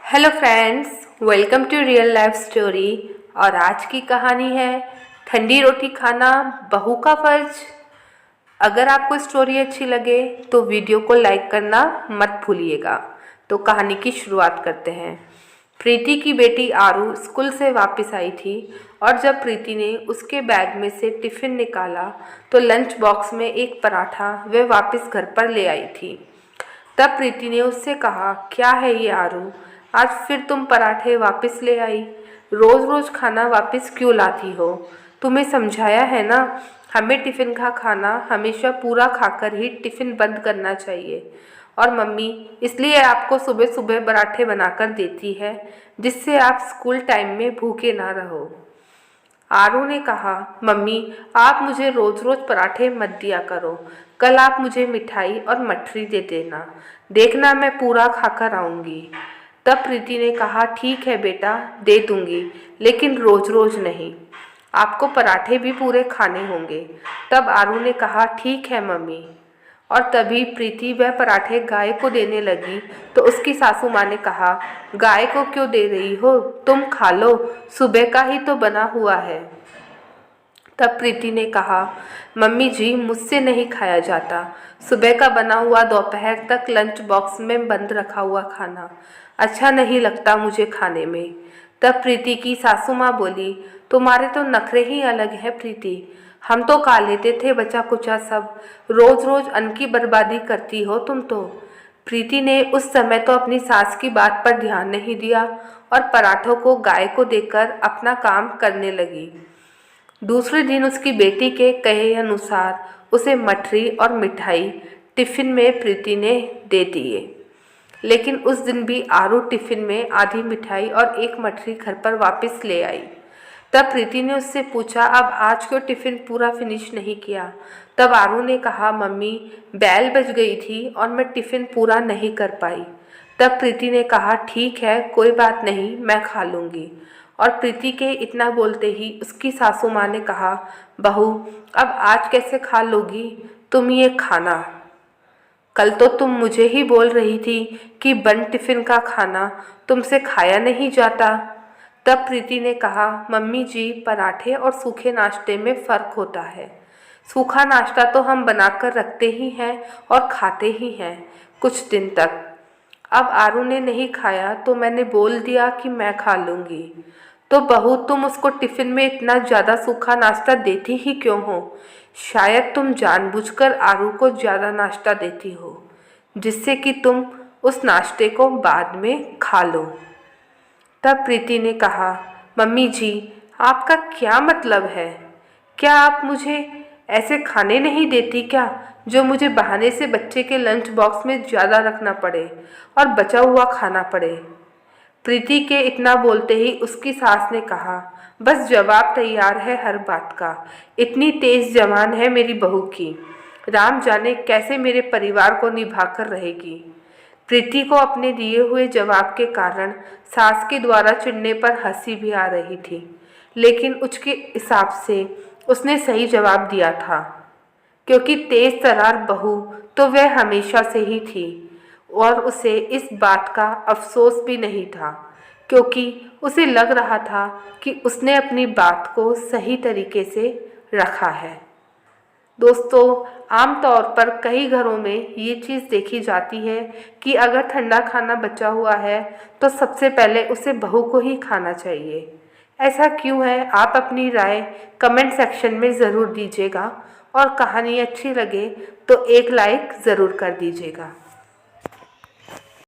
Hello friends, welcome to real life story. और आज की कहानी है ठंडी रोटी खाना बहू का फर्ज। अगर आपको स्टोरी अच्छी लगे तो वीडियो को लाइक करना मत भूलिएगा। तो कहानी की शुरुआत करते हैं। प्रीति की बेटी आरू स्कूल से वापस आई थी और जब प्रीति ने उसके बैग में से टिफ़िन निकाला तो लंच बॉक्स में एक पराठा वह वापस घर पर ले आई थी। तब प्रीति ने उससे कहा, क्या है ये आरू, आज फिर तुम पराठे वापस ले आई? रोज़ रोज़ खाना वापस क्यों लाती हो? तुम्हें समझाया है ना, हमें टिफ़िन का खाना हमेशा पूरा खाकर ही टिफ़िन बंद करना चाहिए। और मम्मी इसलिए आपको सुबह सुबह पराठे बनाकर देती है जिससे आप स्कूल टाइम में भूखे ना रहो। आरू ने कहा, मम्मी आप मुझे रोज़ रोज़ पराठे मत दिया करो। कल आप मुझे मिठाई और मठरी दे देना, देखना मैं पूरा खाकर आऊँगी। तब प्रीति ने कहा, ठीक है बेटा, दे दूँगी, लेकिन रोज़ रोज़ नहीं, आपको पराठे भी पूरे खाने होंगे। तब आरू ने कहा, ठीक है मम्मी। और तभी प्रीति वह पराठे गाय को देने लगी तो उसकी सासू माँ ने कहा, गाय को क्यों दे रही हो, तुम खा लो, सुबह का ही तो बना हुआ है। तब प्रीति ने कहा, मम्मी जी मुझसे नहीं खाया जाता, सुबह का बना हुआ दोपहर तक लंच बॉक्स में बंद रखा हुआ खाना अच्छा नहीं लगता मुझे खाने में। तब प्रीति की सासू माँ बोली, तुम्हारे तो नखरे ही अलग है प्रीति, हम तो खा लेते थे बचा कुचा सब, रोज़ रोज़ अन्न की बर्बादी करती हो तुम तो। प्रीति ने उस समय तो अपनी सास की बात पर ध्यान नहीं दिया और पराठों को गाय को देकर अपना काम करने लगी। दूसरे दिन उसकी बेटी के कहे अनुसार उसे मठरी और मिठाई टिफ़िन में प्रीति ने दे दिए। लेकिन उस दिन भी आरू टिफ़िन में आधी मिठाई और एक मठरी घर पर वापस ले आई। तब प्रीति ने उससे पूछा, अब आज क्यों टिफ़िन पूरा फिनिश नहीं किया? तब आरू ने कहा, मम्मी बेल बज गई थी और मैं टिफ़िन पूरा नहीं कर पाई। तब प्रीति ने कहा, ठीक है कोई बात नहीं, मैं खा लूँगी। और प्रीति के इतना बोलते ही उसकी सासू माँ ने कहा, बहू अब आज कैसे खा लोगी, तुम ये खाना, कल तो तुम मुझे ही बोल रही थी कि बंद टिफ़िन का खाना तुमसे खाया नहीं जाता। तब प्रीति ने कहा, मम्मी जी पराठे और सूखे नाश्ते में फ़र्क होता है। सूखा नाश्ता तो हम बनाकर रखते ही हैं और खाते ही हैं कुछ दिन तक। अब आरू ने नहीं खाया तो मैंने बोल दिया कि मैं खा लूँगी। तो बहू तुम उसको टिफ़िन में इतना ज़्यादा सूखा नाश्ता देती ही क्यों हो? शायद तुम जानबूझकर आरू को ज़्यादा नाश्ता देती हो जिससे कि तुम उस नाश्ते को बाद में खा लो। तब प्रीति ने कहा, मम्मी जी आपका क्या मतलब है? क्या आप मुझे ऐसे खाने नहीं देती क्या जो मुझे बहाने से बच्चे के लंच बॉक्स में ज़्यादा रखना पड़े और बचा हुआ खाना पड़े? प्रीति के इतना बोलते ही उसकी सास ने कहा, बस जवाब तैयार है हर बात का, इतनी तेज जबान है मेरी बहू की, राम जाने कैसे मेरे परिवार को निभा कर रहेगी। प्रीति को अपने दिए हुए जवाब के कारण सास के द्वारा चिढ़ने पर हंसी भी आ रही थी, लेकिन उसके हिसाब से उसने सही जवाब दिया था, क्योंकि तेज तर्रार बहू तो वह हमेशा से ही थी और उसे इस बात का अफसोस भी नहीं था, क्योंकि उसे लग रहा था कि उसने अपनी बात को सही तरीके से रखा है। दोस्तों, आमतौर पर कई घरों में ये चीज़ देखी जाती है कि अगर ठंडा खाना बचा हुआ है तो सबसे पहले उसे बहू को ही खाना चाहिए। ऐसा क्यों है, आप अपनी राय कमेंट सेक्शन में ज़रूर दीजिएगा और कहानी अच्छी लगे तो एक लाइक ज़रूर कर दीजिएगा।